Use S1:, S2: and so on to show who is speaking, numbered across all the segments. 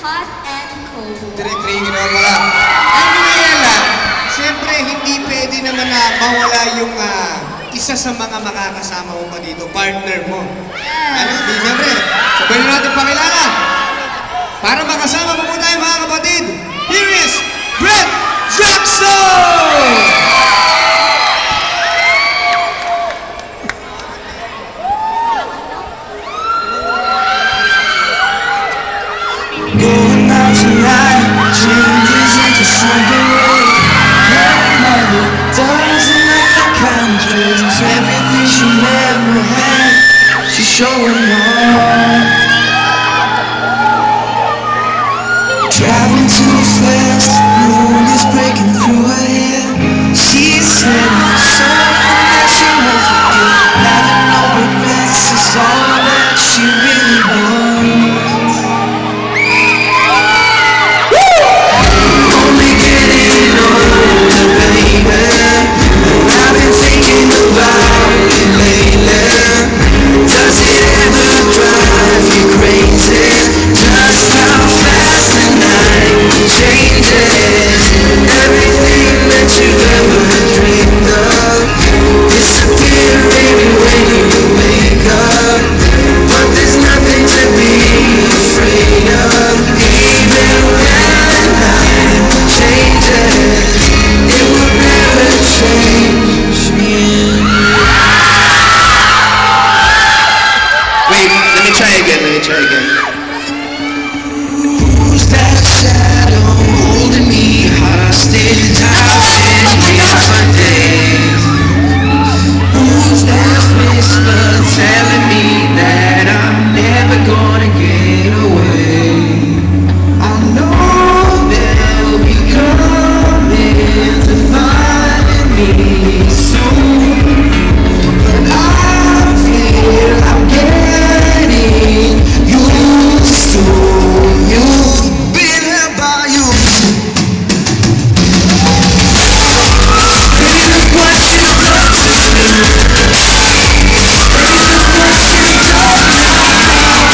S1: Hot and Cold.
S2: Direct ring naman pala. Ella, siyempre hindi pwede naman na mawala yung isa sa mga makakasama mo pa dito, partner mo. Ano? Di siyempre, sabihin natin pakilala. Para makasama mo po tayo mga kapatid, here is Brett Jackson!
S3: Going out tonight changes into something real. Never doesn't make the countries. Everything she never had, she's showing off. Driving too fast, moon is breaking through her hair. She's saying something that she wants to feel. Having no regrets is all that she really wants. Who's that shadow holding me hostage? I've been here for days. Who's that whisper telling me that I'm never gonna get away? I know they'll be coming to find me soon, but I feel I'm getting used to you. Been here by you. Baby, look what you've done to me. Baby, look what you've done now.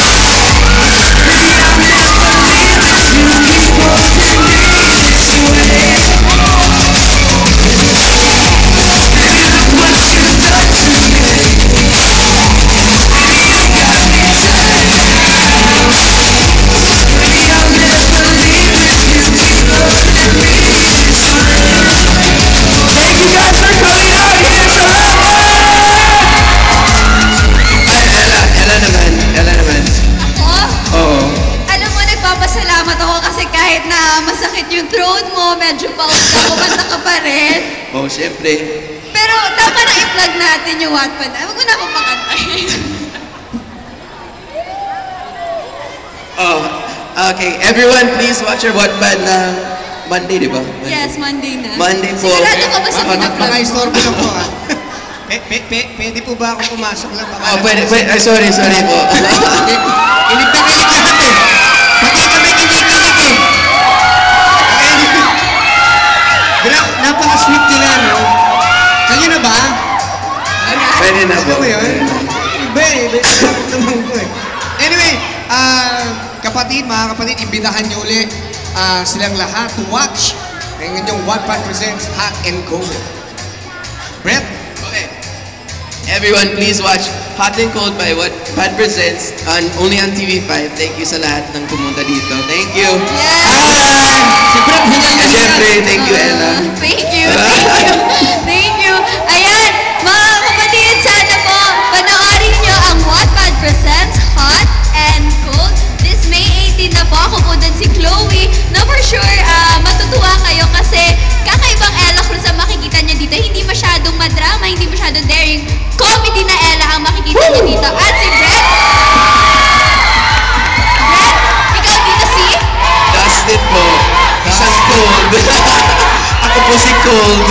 S3: Baby, I'll never leave if you keep holding me this way. Baby, look what you've done to me. Baby, you got me tied down. Baby, I'll never leave if you keep holding me this way. Thank you guys for coming out here tonight. Ella naman.
S1: Oh,
S3: Oo.
S1: alam mo, nagpapasalamat ako kasi kahit na masakit yung throat mo, medyo paus ka, kumanta ka pa rin.
S3: Oh, siyempre.
S1: Pero tama na i-plug natin yung Wattpad. Huwag mo na akong pakantahin.
S3: Oh, okay. Everyone, please watch our Wattpad na Monday, di ba?
S1: Yes, Monday na.
S3: Monday po.
S1: Sigurado ka ba sa
S3: Mga
S1: pinaplug mo?
S2: Istorbo lang po ha. Pwede po ba ako pumasok lang?
S3: Oh, pwede. Ay, sorry po.
S2: Kilig na kilig lahat eh. Pati kami kilig-kilig eh. Napaka-sweet nila, no? Kanya na ba?
S3: Pwede na po.
S2: Ano yun? Iba eh. Naman ko eh. Anyway, mga kapatid, imbitahan niyo ulit silang lahat to watch ang inyong Wattpad presents Hot and Cold. Brett?
S3: Okay. Everyone, please watch Hot and Cold by Wattpad Presents only on TV5. Thank you sa lahat ng pumunta dito. Thank you.
S1: Yes!
S2: Si Brett, hingal na
S3: Siyempre, thank you, Ella.
S1: Thank you. Thank you. Ayan, mga kapatid, sana po panoorin nyo ang Wattpad presents Hot and Cold. This May 18 na po. Ako po din si Chloe. Na for sure, matutuwa kayo kasi kakaibang Ella Cruz ang makikita nyo dito. Hindi masyadong madrama, hindi masyadong daring. Comedy na Ella ang makikita nyo dito. At si Brett. Brett, ikaw dito si?
S3: Dustin po. Isang cold. Ako po si Cold.